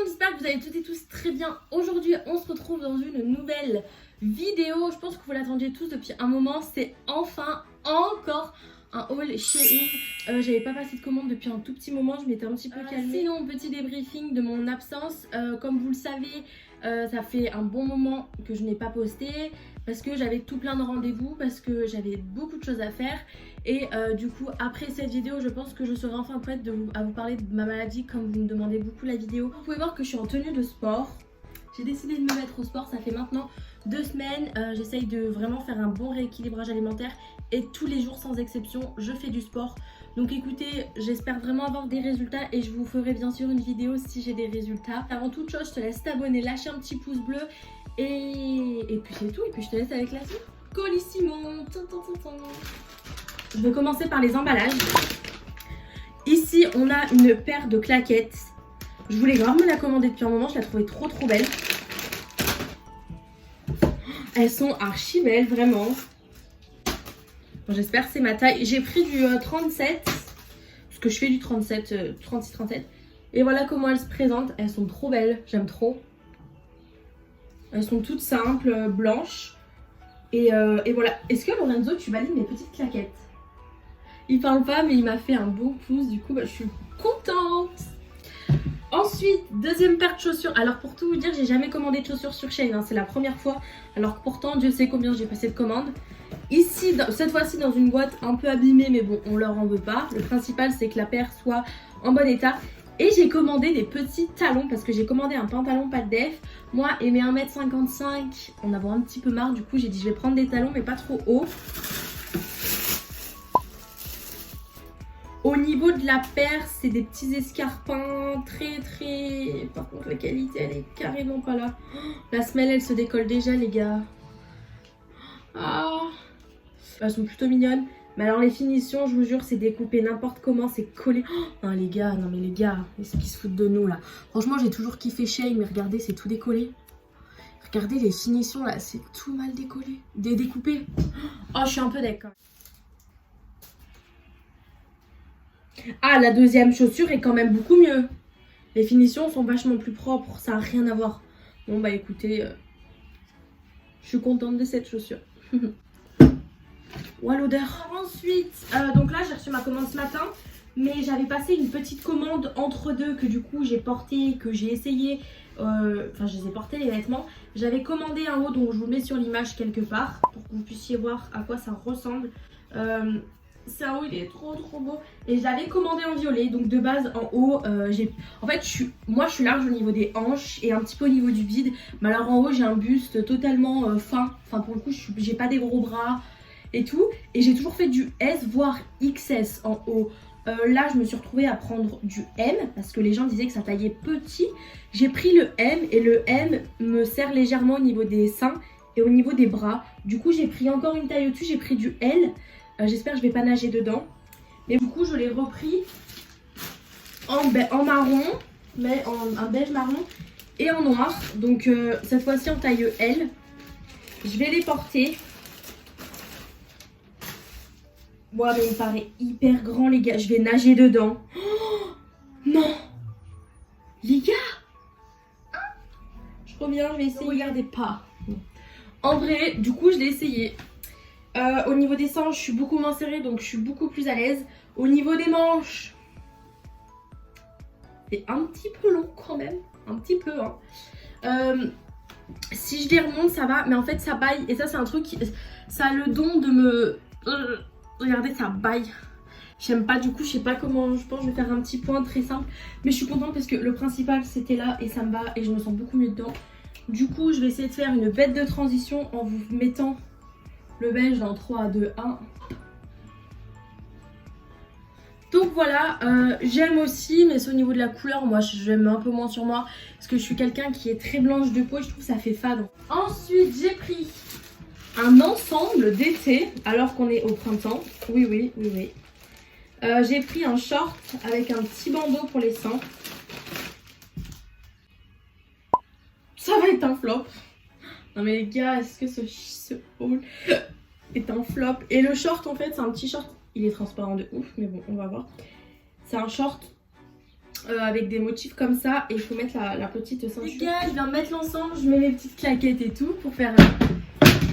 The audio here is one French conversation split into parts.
j'espère que vous allez toutes et tous très bien. Aujourd'hui, on se retrouve dans une nouvelle vidéo. Je pense que vous l'attendiez tous depuis un moment. C'est enfin encore un haul Shein. J'avais pas passé de commande depuis un tout petit moment. Je m'étais un petit peu calmée. Sinon, petit débriefing de mon absence. Comme vous le savez, ça fait un bon moment que je n'ai pas posté. Parce que j'avais tout plein de rendez-vous. Parce que j'avais beaucoup de choses à faire. Et du coup, après cette vidéo, je pense que je serai enfin prête à vous parler de ma maladie, comme vous me demandez beaucoup la vidéo. Vous pouvez voir que je suis en tenue de sport. J'ai décidé de me mettre au sport, ça fait maintenant 2 semaines. J'essaye de vraiment faire un bon rééquilibrage alimentaire. Et tous les jours, sans exception, je fais du sport. Donc écoutez, j'espère vraiment avoir des résultats. Et je vous ferai bien sûr une vidéo si j'ai des résultats. Avant toute chose, je te laisse t'abonner, lâcher un petit pouce bleu. Et puis c'est tout, et puis je te laisse avec la suite. Colissimo. Je vais commencer par les emballages. Ici, on a une paire de claquettes. Je voulais grave me la commander depuis un moment. Je la trouvais trop belle. Elles sont archi belles, vraiment. Bon, j'espère que c'est ma taille. J'ai pris du 37. Parce que je fais du 37, 36-37. Et voilà comment elles se présentent. Elles sont trop belles. J'aime trop. Elles sont toutes simples, blanches. Et voilà. Est-ce que Lorenzo, tu valides mes petites claquettes? Il parle pas, mais il m'a fait un bon pouce. Du coup, je suis contente. Ensuite, deuxième paire de chaussures. Alors, pour tout vous dire, j'ai jamais commandé de chaussures sur Shein. C'est la première fois. Alors que pourtant, Dieu sait combien j'ai passé de commandes. Ici, cette fois-ci, dans une boîte un peu abîmée. Mais bon, on leur en veut pas. Le principal, c'est que la paire soit en bon état. Et j'ai commandé des petits talons. Parce que j'ai commandé un pantalon pas de def. Moi et mes 1m55, on avait un petit peu marre. Du coup, j'ai dit, je vais prendre des talons, mais pas trop hauts. Au niveau de la paire, c'est des petits escarpins très. Par contre, la qualité, elle est carrément pas là. La semelle, elle se décolle déjà, les gars. Ah, elles sont plutôt mignonnes. Mais alors, les finitions, je vous jure, c'est découpé n'importe comment, c'est collé. Oh, non, les gars, est-ce qu'ils se foutent de nous, là? Franchement, j'ai toujours kiffé Shein, mais regardez, c'est tout décollé. Regardez les finitions, là, c'est tout mal décollé. Découpé. Oh, je suis un peu d'accord. Ah, la deuxième chaussure est quand même beaucoup mieux. Les finitions sont vachement plus propres. Ça n'a rien à voir. Bon, bah écoutez, je suis contente de cette chaussure. Ouah, l'odeur. Ensuite, donc là, j'ai reçu ma commande ce matin. Mais j'avais passé une petite commande entre deux que du coup, j'ai porté, que j'ai essayé. Enfin, je les ai portés les vêtements. J'avais commandé un haut, donc je vous le mets sur l'image quelque part. Pour que vous puissiez voir à quoi ça ressemble. C'est un haut, il est trop beau. Et je l'avais commandé en violet. Donc de base en haut, en fait moi je suis large au niveau des hanches et un petit peu au niveau du bide. Mais alors en haut j'ai un buste totalement fin. Enfin pour le coup j'ai pas des gros bras et tout. Et j'ai toujours fait du S voire XS en haut. Là je me suis retrouvée à prendre du M parce que les gens disaient que ça taillait petit. J'ai pris le M et le M me sert légèrement au niveau des seins et au niveau des bras. Du coup j'ai pris encore une taille au-dessus, j'ai pris du L. J'espère que je vais pas nager dedans. Mais du coup, je l'ai repris en marron, mais en beige marron et en noir. Donc cette fois-ci en taille L. Je vais les porter. Moi, mais il me paraît hyper grand, les gars. Je vais nager dedans. Oh, non, les gars. Je reviens, je vais essayer. Regardez pas. En vrai, du coup, je l'ai essayé. Au niveau des seins, je suis beaucoup moins serrée, donc je suis beaucoup plus à l'aise. Au niveau des manches, c'est un petit peu long quand même. Un petit peu, hein. Si je les remonte, ça va. Mais en fait, ça baille. Et ça, c'est un truc qui... Ça a le don de me... regardez, ça baille. J'aime pas, du coup, je sais pas comment... Je pense que je vais faire un petit point très simple. Mais je suis contente parce que le principal, c'était là. Et ça me va. Et je me sens beaucoup mieux dedans. Du coup, je vais essayer de faire une bête de transition en vous mettant... le beige dans 3, 2, 1. Donc voilà, j'aime aussi, mais c'est au niveau de la couleur. Moi, j'aime un peu moins sur moi. Parce que je suis quelqu'un qui est très blanche de peau et je trouve que ça fait fade. Ensuite, j'ai pris un ensemble d'été, alors qu'on est au printemps. Oui. J'ai pris un short avec un petit bandeau pour les seins. Ça va être un flop. Non mais les gars, est-ce que ce haul est un flop? Et le short en fait, c'est un petit short. Il est transparent de ouf, mais bon, on va voir. C'est un short avec des motifs comme ça. Et il faut mettre la petite ceinture. Les gars, je viens de mettre l'ensemble. Je mets mes petites claquettes et tout pour faire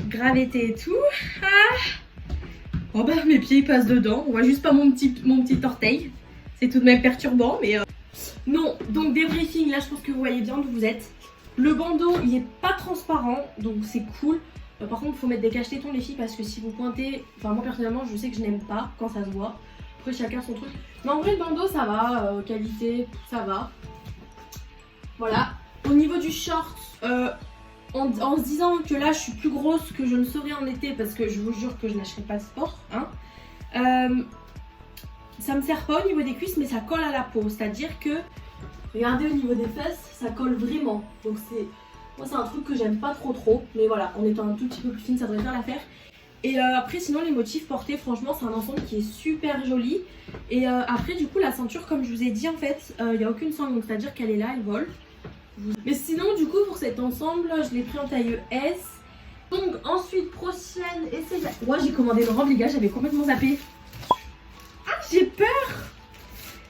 gravetter et tout. Ah. Oh bah mes pieds ils passent dedans. On voit juste pas mon petit orteil. C'est tout de même perturbant mais... Non, donc débriefing, là je pense que vous voyez bien d'où vous êtes. Le bandeau il est pas transparent donc c'est cool. Par contre il faut mettre des cache-tétons les filles parce que si vous pointez, enfin moi personnellement je sais que je n'aime pas quand ça se voit. Après chacun son truc. Mais en vrai le bandeau ça va, qualité ça va. Voilà. Au niveau du short, en se disant que là je suis plus grosse que je ne serai en été parce que je vous jure que je n'achèterai pas de sport. Hein. Ça me sert pas au niveau des cuisses mais ça colle à la peau, c'est-à-dire que regardez au niveau des fesses ça colle vraiment, donc moi c'est un truc que j'aime pas trop mais voilà, en étant un tout petit peu plus fine ça devrait faire l'affaire. Et après sinon les motifs portés franchement c'est un ensemble qui est super joli. Et après du coup la ceinture comme je vous ai dit en fait il n'y a aucune sangle donc c'est à dire qu'elle est là, elle vole. Mais sinon du coup pour cet ensemble je l'ai pris en taille S. Donc ensuite prochaine essai. Moi j'ai commandé une robe les gars, j'avais complètement zappé. J'ai peur.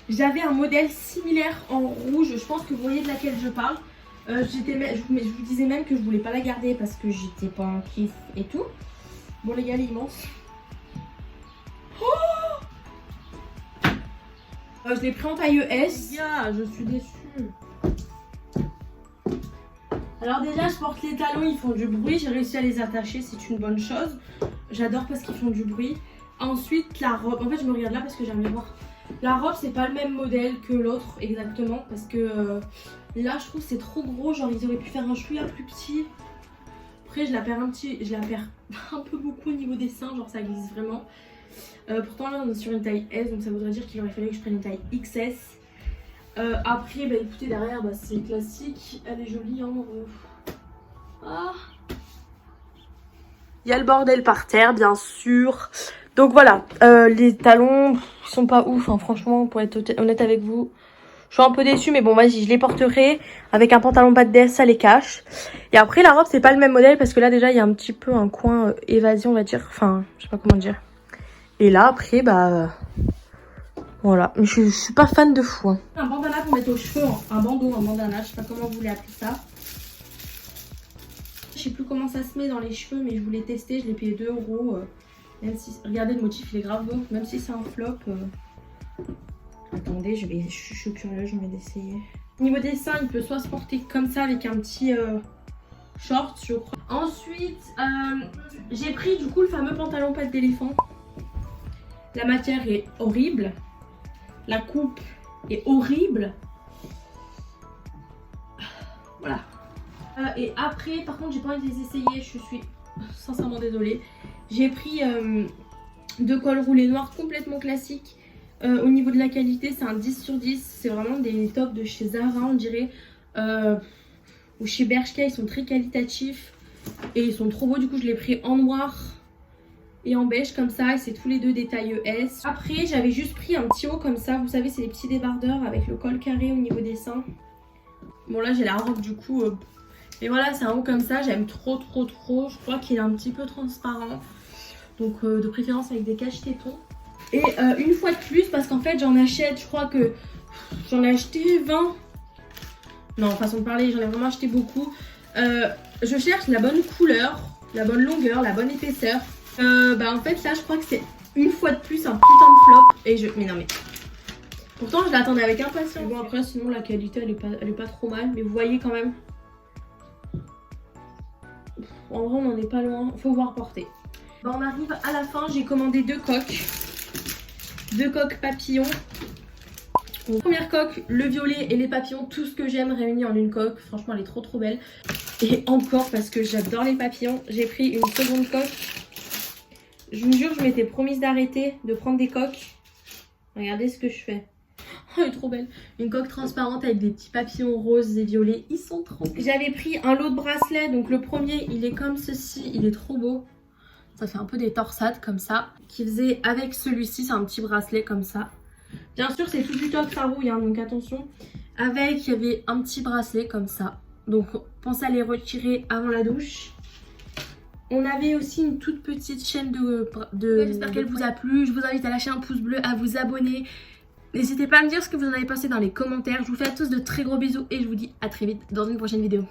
J'avais un modèle similaire en rouge, je pense que vous voyez de laquelle je parle. Je vous disais même que je voulais pas la garder parce que j'étais pas en kiff et tout. Bon les gars, elle est immense. Oh je l'ai pris en taille S. Yeah, je suis déçue. Alors déjà je porte les talons, ils font du bruit. J'ai réussi à les attacher, c'est une bonne chose. J'adore parce qu'ils font du bruit. Ensuite la robe, en fait je me regarde là parce que j'aime bien voir. La robe c'est pas le même modèle que l'autre exactement parce que là je trouve c'est trop gros, genre ils auraient pu faire un chouïa plus petit. Après je la perds un peu beaucoup au niveau des seins, genre ça glisse vraiment. Pourtant là on est sur une taille S donc ça voudrait dire qu'il aurait fallu que je prenne une taille XS. Après bah écoutez derrière bah, c'est classique, elle est jolie hein. Ah. Il y a le bordel par terre bien sûr. Donc voilà, les talons ils sont pas ouf, hein, franchement, pour être honnête avec vous. Je suis un peu déçue, mais bon, vas-y, je les porterai. Avec un pantalon bas de DS, ça les cache. Et après, la robe, c'est pas le même modèle, parce que là, déjà, il y a un petit peu un coin évasion, on va dire. Enfin, je sais pas comment dire. Et là, après, bah... voilà, mais je suis pas fan de fou. Hein. Un bandana pour mettre aux cheveux, un bandeau, un bandana, je sais pas comment vous voulez appeler ça. Je sais plus comment ça se met dans les cheveux, mais je voulais tester, je l'ai payé 2 €. Même si, regardez le motif il est grave beau, même si c'est un flop. Attendez, je suis curieuse, je vais d'essayer. Au niveau des seins, il peut soit se porter comme ça avec un petit short, je crois. Ensuite, j'ai pris du coup le fameux pantalon pattes d'éléphant. La matière est horrible. La coupe est horrible. Voilà. Et après, par contre, j'ai pas envie de les essayer, je suis sincèrement désolée. J'ai pris 2 cols roulés noirs complètement classiques. Au niveau de la qualité, c'est un 10 sur 10. C'est vraiment des tops de chez Zara, on dirait. Ou chez Bershka, ils sont très qualitatifs. Et ils sont trop beaux. Du coup, je l'ai pris en noir et en beige comme ça. Et c'est tous les deux des tailles S. Après, j'avais juste pris un petit haut comme ça. Vous savez, c'est les petits débardeurs avec le col carré au niveau des seins. Bon, là, j'ai la robe du coup. Et voilà, c'est un haut comme ça. J'aime trop. Je crois qu'il est un petit peu transparent. Donc de préférence avec des cache-tétons. Et une fois de plus, parce qu'en fait j'en achète, je crois que j'en ai acheté 20. Non, façon de parler, j'en ai vraiment acheté beaucoup. Je cherche la bonne couleur, la bonne longueur, la bonne épaisseur. Bah en fait là je crois que c'est une fois de plus un putain de flop. Et mais non mais... Pourtant je l'attendais avec impatience. Bon après sinon la qualité elle est pas trop mal. Mais vous voyez quand même. En vrai on n'en est pas loin, faut voir porter. Bon, on arrive à la fin, j'ai commandé 2 coques. 2 coques papillons. Donc, première coque, le violet et les papillons, tout ce que j'aime réunis en une coque. Franchement, elle est trop belle. Et encore, parce que j'adore les papillons, j'ai pris une seconde coque. Je vous jure, je m'étais promise d'arrêter de prendre des coques. Regardez ce que je fais. Oh, elle est trop belle. Une coque transparente avec des petits papillons roses et violets. Ils sont trop beaux. J'avais pris un lot de bracelets. Donc le premier, il est comme ceci. Il est trop beau. Ça fait un peu des torsades comme ça. Qui faisait avec celui-ci, c'est un petit bracelet comme ça. Bien sûr, c'est tout du top, ça rouille, hein, donc attention. Avec, il y avait un petit bracelet comme ça. Donc, pensez à les retirer avant la douche. On avait aussi une toute petite chaîne de... J'espère qu'elle vous a plu. Je vous invite à lâcher un pouce bleu, à vous abonner. N'hésitez pas à me dire ce que vous en avez pensé dans les commentaires. Je vous fais à tous de très gros bisous et je vous dis à très vite dans une prochaine vidéo.